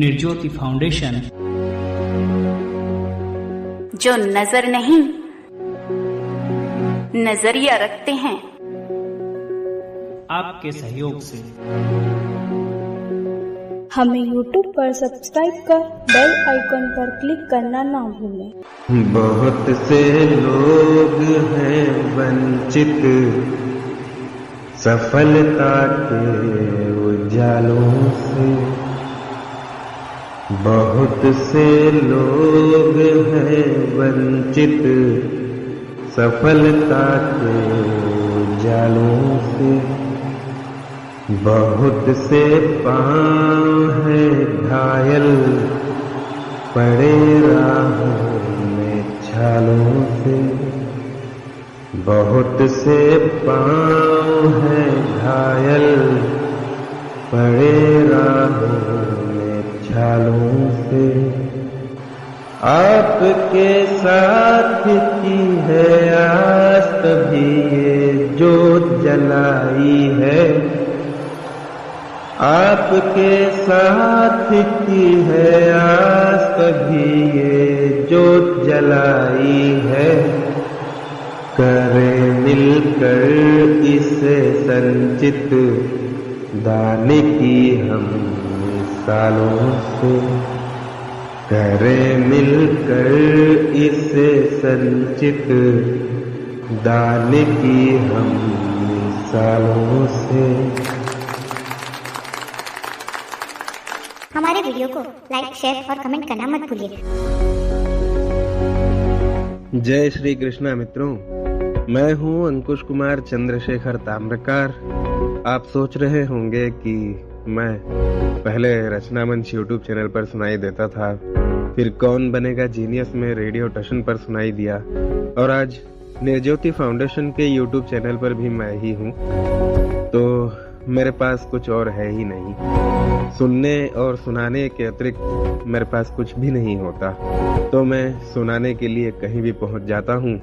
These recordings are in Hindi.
निर्ज्योति फाउंडेशन, जो नजर नहीं नजरिया रखते हैं, आपके सहयोग से हमें YouTube पर सब्सक्राइब कर बेल आइकन पर क्लिक करना ना भूलें। बहुत से लोग हैं वंचित सफलता के उजालों से, बहुत से लोग हैं वंचित सफलता के उजालों से, बहुत से पाँव हैं घायल पड़े राहों में छालों से, बहुत से पाँव हैं घायल पड़े राहों में छालों से। आपके साथ की है आस तभी ये जोत जलाई है, आपके साथ की है आस तभी ये जोत जलाई है। करें मिलकर इसे संचित दाने की हम सालों से, करें मिलकर इसे संचित दाने की हम सालों से। हमारे वीडियो को लाइक, शेयर और कमेंट करना मत भूलिए। जय श्री कृष्णा मित्रों, मैं हूं अंकुश कुमार चंद्रशेखर ताम्रकार। आप सोच रहे होंगे कि मैं पहले रचना मंच यूट्यूब चैनल पर सुनाई देता था, फिर कौन बनेगा जीनियस में रेडियो टशन पर सुनाई दिया, और आज निर्ज्योति फाउंडेशन के यूट्यूब चैनल पर भी मैं ही हूँ। तो मेरे पास कुछ और है ही नहीं, सुनने और सुनाने के अतिरिक्त मेरे पास कुछ भी नहीं होता। तो मैं सुनाने के लिए कहीं भी पहुंच जाता हूं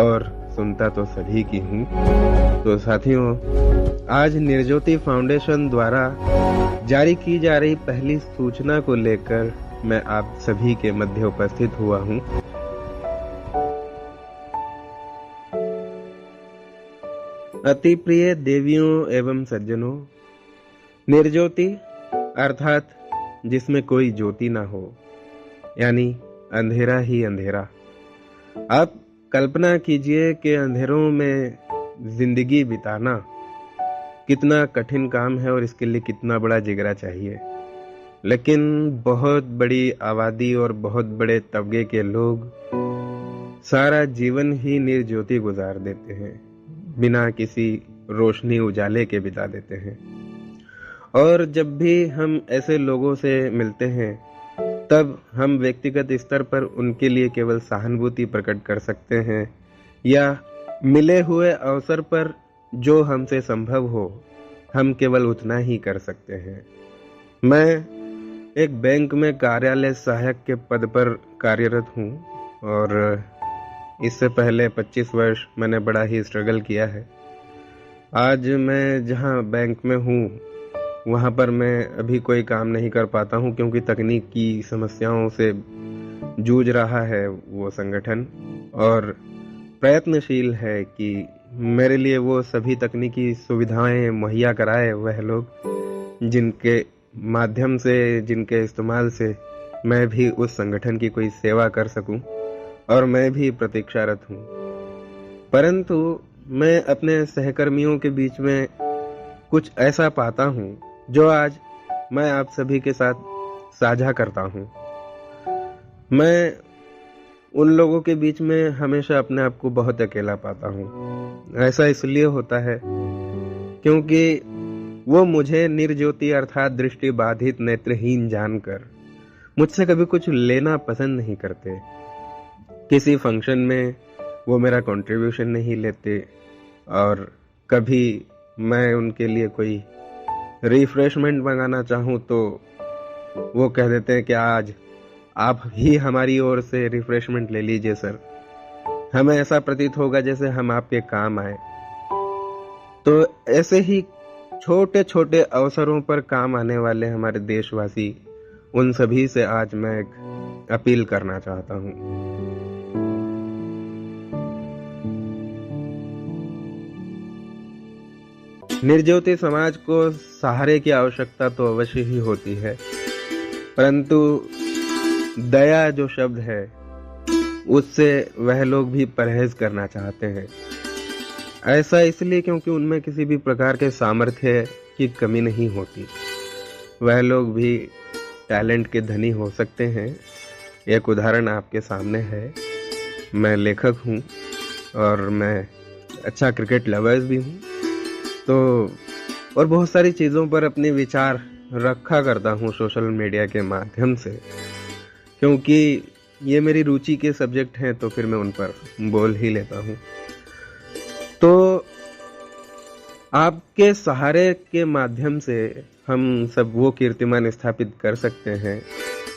और सुनता तो सभी की हूं। तो साथियों, आज निर्ज्योति फाउंडेशन द्वारा जारी की जा रही पहली सूचना को लेकर मैं आप सभी के मध्य उपस्थित हुआ हूं। अति प्रिय देवियों एवं सज्जनों, निर्ज्योति अर्थात जिसमें कोई ज्योति ना हो, यानी अंधेरा ही अंधेरा। आप कल्पना कीजिए कि अंधेरों में जिंदगी बिताना कितना कठिन काम है और इसके लिए कितना बड़ा जिगरा चाहिए। लेकिन बहुत बड़ी आबादी और बहुत बड़े तबके के लोग सारा जीवन ही निर्ज्योति गुजार देते हैं, बिना किसी रोशनी उजाले के बिता देते हैं। और जब भी हम ऐसे लोगों से मिलते हैं तब हम व्यक्तिगत स्तर पर उनके लिए केवल सहानुभूति प्रकट कर सकते हैं, या मिले हुए अवसर पर जो हमसे संभव हो हम केवल उतना ही कर सकते हैं। मैं एक बैंक में कार्यालय सहायक के पद पर कार्यरत हूँ और इससे पहले 25 वर्ष मैंने बड़ा ही स्ट्रगल किया है। आज मैं जहाँ बैंक में हूँ वहाँ पर मैं अभी कोई काम नहीं कर पाता हूँ, क्योंकि तकनीक की समस्याओं से जूझ रहा है वो संगठन, और प्रयत्नशील है कि मेरे लिए वो सभी तकनीकी सुविधाएं मुहैया कराए वह लोग जिनके माध्यम से, जिनके इस्तेमाल से मैं भी उस संगठन की कोई सेवा कर सकूं, और मैं भी प्रतीक्षारत हूं। परंतु मैं अपने सहकर्मियों के बीच में कुछ ऐसा पाता हूं जो आज मैं आप सभी के साथ साझा करता हूं। मैं उन लोगों के बीच में हमेशा अपने आप को बहुत अकेला पाता हूं। ऐसा इसलिए होता है क्योंकि वो मुझे निर्ज्योति अर्थात दृष्टि बाधित नेत्रहीन जानकर मुझसे कभी कुछ लेना पसंद नहीं करते। किसी फंक्शन में वो मेरा कंट्रीब्यूशन नहीं लेते, और कभी मैं उनके लिए कोई रिफ्रेशमेंट मंगाना चाहूँ तो वो कह देते हैं कि आज आप ही हमारी ओर से रिफ्रेशमेंट ले लीजिए सर, हमें ऐसा प्रतीत होगा जैसे हम आपके काम आए। तो ऐसे ही छोटे छोटे अवसरों पर काम आने वाले हमारे देशवासी उन सभी से आज मैं एक अपील करना चाहता हूँ। निर्ज्योति समाज को सहारे की आवश्यकता तो अवश्य ही होती है, परंतु दया जो शब्द है उससे वह लोग भी परहेज करना चाहते हैं। ऐसा इसलिए क्योंकि उनमें किसी भी प्रकार के सामर्थ्य की कमी नहीं होती। वह लोग भी टैलेंट के धनी हो सकते हैं। एक उदाहरण आपके सामने है। मैं लेखक हूँ और मैं अच्छा क्रिकेट लवर्स भी हूँ, तो और बहुत सारी चीज़ों पर अपने विचार रखा करता हूँ सोशल मीडिया के माध्यम से, क्योंकि ये मेरी रुचि के सब्जेक्ट हैं, तो फिर मैं उन पर बोल ही लेता हूँ। तो आपके सहारे के माध्यम से हम सब वो कीर्तिमान स्थापित कर सकते हैं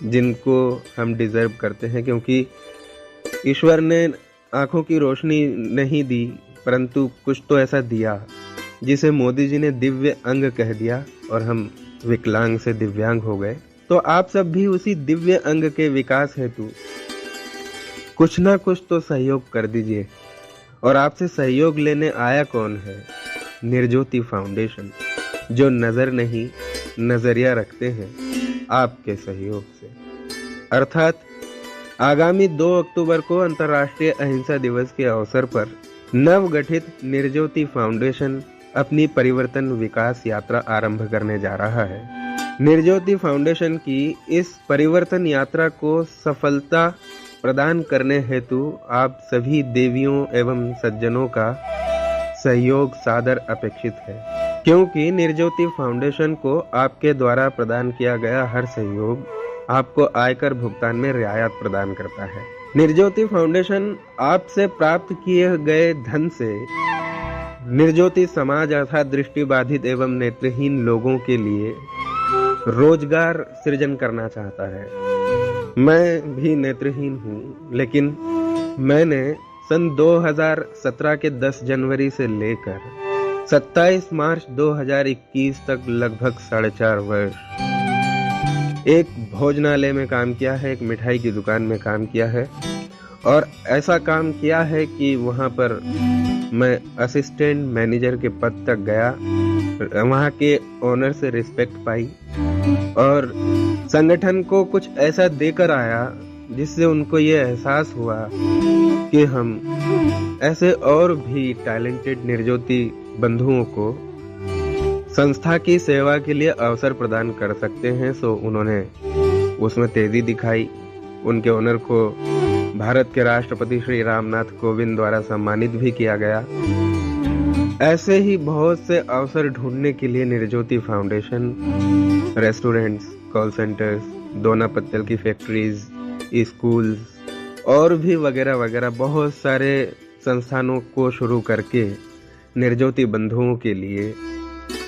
जिनको हम डिजर्व करते हैं, क्योंकि ईश्वर ने आंखों की रोशनी नहीं दी, परंतु कुछ तो ऐसा दिया जिसे मोदी जी ने दिव्य अंग कह दिया और हम विकलांग से दिव्यांग हो गए। तो आप सब भी उसी दिव्य अंग के विकास हेतु कुछ ना कुछ तो सहयोग कर दीजिए। और आपसे सहयोग लेने आया कौन है? निर्ज्योति फाउंडेशन, जो नजर नहीं नजरिया रखते हैं आपके सहयोग से। अर्थात आगामी 2 अक्टूबर को अंतर्राष्ट्रीय अहिंसा दिवस के अवसर पर नवगठित निर्ज्योति फाउंडेशन अपनी परिवर्तन विकास यात्रा आरंभ करने जा रहा है। निर्ज्योति फाउंडेशन की इस परिवर्तन यात्रा को सफलता प्रदान करने हेतु आप सभी देवियों एवं सज्जनों का सहयोग सादर अपेक्षित है, क्योंकि निर्ज्योति फाउंडेशन को आपके द्वारा प्रदान किया गया हर सहयोग आपको आयकर भुगतान में रियायत प्रदान करता है। निर्ज्योति फाउंडेशन आपसे प्राप्त किए गए धन से निर्ज्योति समाज अर्थात दृष्टिबाधित एवं नेत्रहीन लोगों के लिए रोजगार सृजन करना चाहता है। मैं भी नेत्रहीन हूँ, लेकिन मैंने सन 2017 के 10 जनवरी से लेकर 27 मार्च 2021 तक लगभग 4.5 वर्ष एक भोजनालय में काम किया है, एक मिठाई की दुकान में काम किया है, और ऐसा काम किया है कि वहाँ पर मैं असिस्टेंट मैनेजर के पद तक गया, वहाँ के ओनर से रिस्पेक्ट पाई और संगठन को कुछ ऐसा देकर आया जिससे उनको ये एहसास हुआ कि हम ऐसे और भी टैलेंटेड निर्ज्योति बंधुओं को संस्था की सेवा के लिए अवसर प्रदान कर सकते हैं। सो उन्होंने उसमें तेजी दिखाई। उनके ओनर को भारत के राष्ट्रपति श्री रामनाथ कोविंद द्वारा सम्मानित भी किया गया। ऐसे ही बहुत से अवसर ढूंढने के लिए निर्ज्योति फाउंडेशन रेस्टोरेंट्स, कॉल सेंटर्स, दोना पत्तल की फैक्ट्रीज, स्कूल्स और भी वगैरह वगैरह बहुत सारे संस्थानों को शुरू करके निर्ज्योति बंधुओं के लिए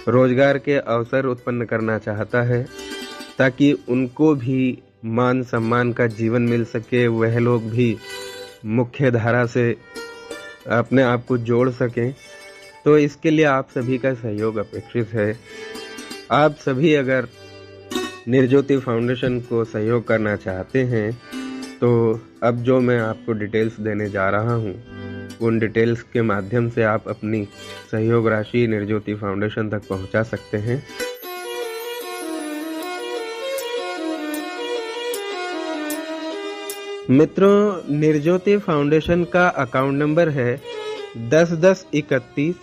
रोजगार के अवसर उत्पन्न करना चाहता है, ताकि उनको भी मान सम्मान का जीवन मिल सके, वह लोग भी मुख्य धारा से अपने आप को जोड़ सकें। तो इसके लिए आप सभी का सहयोग अपेक्षित है। आप सभी अगर निर्ज्योति फाउंडेशन को सहयोग करना चाहते हैं तो अब जो मैं आपको डिटेल्स देने जा रहा हूँ, उन डिटेल्स के माध्यम से आप अपनी सहयोग राशि निर्ज्योति फाउंडेशन तक पहुँचा सकते हैं। मित्रों, निर्ज्योति फाउंडेशन का अकाउंट नंबर है 101031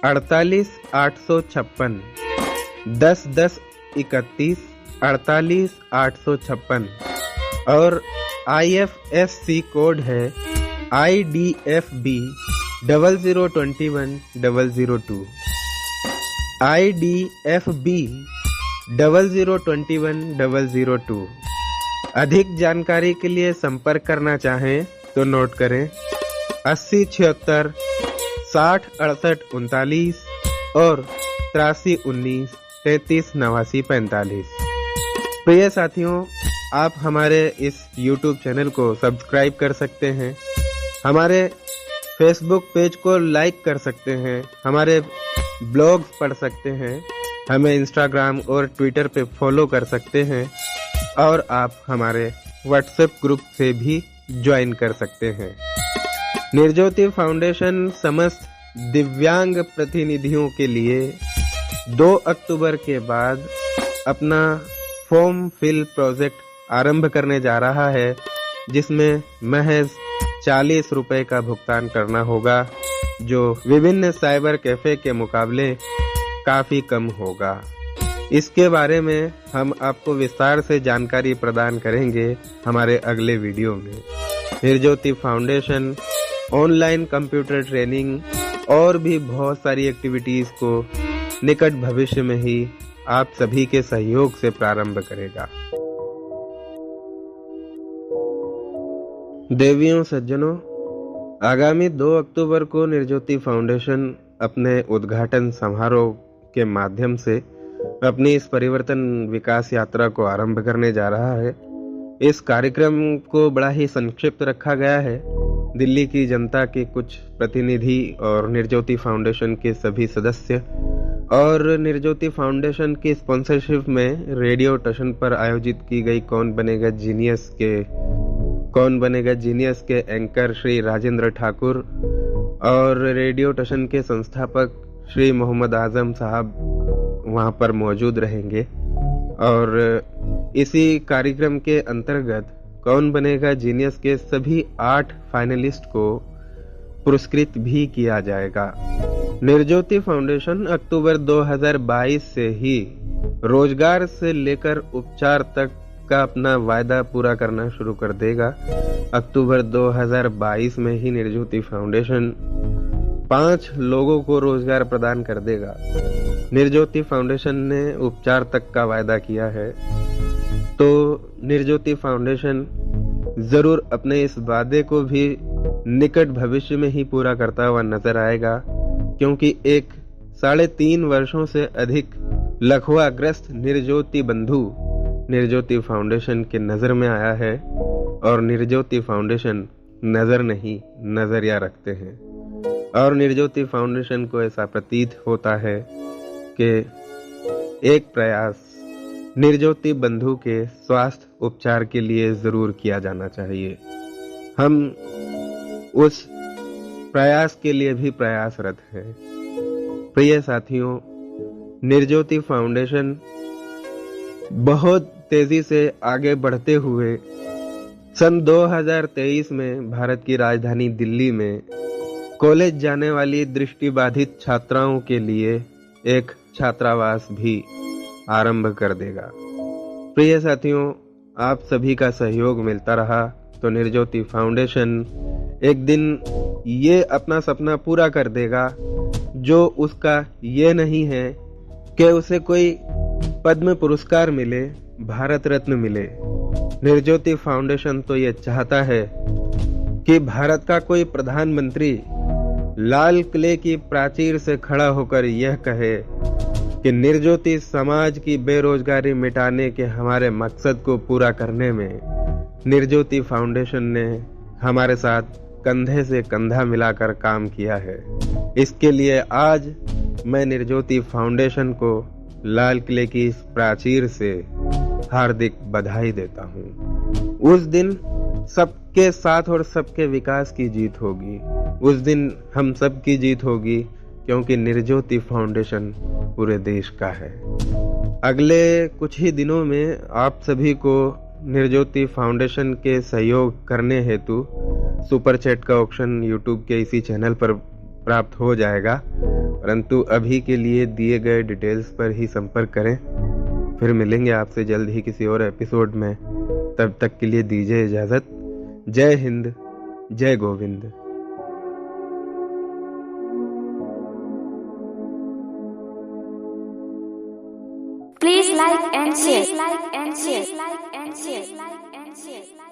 48 856, 101031 48 856 और IFSC कोड है IDFB 0021002, IDFB 0021002। अधिक जानकारी के लिए संपर्क करना चाहें तो नोट करें 80 76 60 68 39 और 83 19 33 89 45। प्रिय साथियों, आप हमारे इस YouTube चैनल को सब्सक्राइब कर सकते हैं, हमारे Facebook पेज को लाइक कर सकते हैं, हमारे ब्लॉग्स पढ़ सकते हैं, हमें Instagram और Twitter पे फॉलो कर सकते हैं। और आप हमारे व्हाट्सएप ग्रुप से भी ज्वाइन कर सकते हैं। निर्ज्योति फाउंडेशन समस्त दिव्यांग प्रतिनिधियों के लिए 2 अक्टूबर के बाद अपना फॉर्म फिल प्रोजेक्ट आरंभ करने जा रहा है, जिसमें महज 40 रुपए का भुगतान करना होगा, जो विभिन्न साइबर कैफे के मुकाबले काफी कम होगा। इसके बारे में हम आपको विस्तार से जानकारी प्रदान करेंगे हमारे अगले वीडियो में। निर्ज्योति फाउंडेशन ऑनलाइन कंप्यूटर ट्रेनिंग और भी बहुत सारी एक्टिविटीज को निकट भविष्य में ही आप सभी के सहयोग से प्रारंभ करेगा। देवियों सज्जनों, आगामी 2 अक्टूबर को निर्ज्योति फाउंडेशन अपने उद्घाटन समारोह के माध्यम से अपनी इस परिवर्तन विकास यात्रा को आरंभ करने जा रहा है। इस कार्यक्रम को बड़ा ही संक्षिप्त रखा गया है। दिल्ली की जनता के कुछ प्रतिनिधि और निर्ज्योति फाउंडेशन के सभी सदस्य और निर्ज्योति फाउंडेशन की स्पॉन्सरशिप में रेडियो स्टेशन पर आयोजित की गई कौन बनेगा जीनियस के एंकर श्री राजेंद्र ठाकुर और रेडियो स्टेशन के संस्थापक श्री मोहम्मद आजम साहब वहां पर मौजूद रहेंगे। और इसी कार्यक्रम के अंतर्गत कौन बनेगा जीनियस के सभी 8 फाइनलिस्ट को पुरस्कृत भी किया जाएगा। निर्ज्योति फाउंडेशन अक्टूबर 2022 से ही रोजगार से लेकर उपचार तक का अपना वायदा पूरा करना शुरू कर देगा। अक्टूबर 2022 में ही निर्ज्योति फाउंडेशन 5 लोगों को रोजगार प्रदान कर देगा। निर्ज्योति फाउंडेशन ने उपचार तक का वायदा किया है, तो निर्ज्योति फाउंडेशन जरूर अपने इस वादे को भी निकट भविष्य में ही पूरा करता हुआ नजर आएगा, क्योंकि एक 3.5 वर्षों से अधिक लकवाग्रस्त निर्ज्योति बंधु निर्ज्योति फाउंडेशन के नजर में आया है और निर्ज्योति फाउंडेशन नजर नहीं नजरिया रखते हैं। और निर्ज्योति फाउंडेशन को ऐसा प्रतीत होता है कि एक प्रयास निर्ज्योति बंधु के स्वास्थ्य उपचार के लिए जरूर किया जाना चाहिए। हम उस प्रयास के लिए भी प्रयासरत हैं। प्रिय साथियों, निर्ज्योति फाउंडेशन बहुत तेजी से आगे बढ़ते हुए सन 2023 में भारत की राजधानी दिल्ली में कॉलेज जाने वाली दृष्टिबाधित छात्राओं के लिए एक छात्रावास भी आरंभ कर देगा। प्रिय साथियों, आप सभी का सहयोग मिलता रहा तो निर्ज्योति फाउंडेशन एक दिन ये अपना सपना पूरा कर देगा जो उसका ये नहीं है कि उसे कोई पद्म पुरस्कार मिले, भारत रत्न मिले। निर्ज्योति फाउंडेशन तो ये चाहता है कि भारत का कोई प्रधानमंत्री लाल किले की प्राचीर से खड़ा होकर यह कहे कि निर्ज्योति समाज की बेरोजगारी मिटाने के हमारे मकसद को पूरा करने में निर्ज्योति फाउंडेशन ने हमारे साथ कंधे से कंधा मिलाकर काम किया है। इसके लिए आज मैं निर्ज्योति फाउंडेशन को लाल किले की इस प्राचीर से हार्दिक बधाई देता हूँ। उस दिन सबके साथ और सबके विकास की जीत होगी। उस दिन हम सब की जीत होगी, क्योंकि निर्ज्योति फाउंडेशन पूरे देश का है। अगले कुछ ही दिनों में आप सभी को निर्ज्योति फाउंडेशन के सहयोग करने हेतु सुपर चैट का ऑप्शन यूट्यूब के इसी चैनल पर प्राप्त हो जाएगा, परंतु अभी के लिए दिए गए डिटेल्स पर ही संपर्क करें। फिर मिलेंगे आपसे जल्द ही किसी और एपिसोड में। तब तक के लिए दीजिए इजाजत। जय हिंद, जय Govind. Please like and share.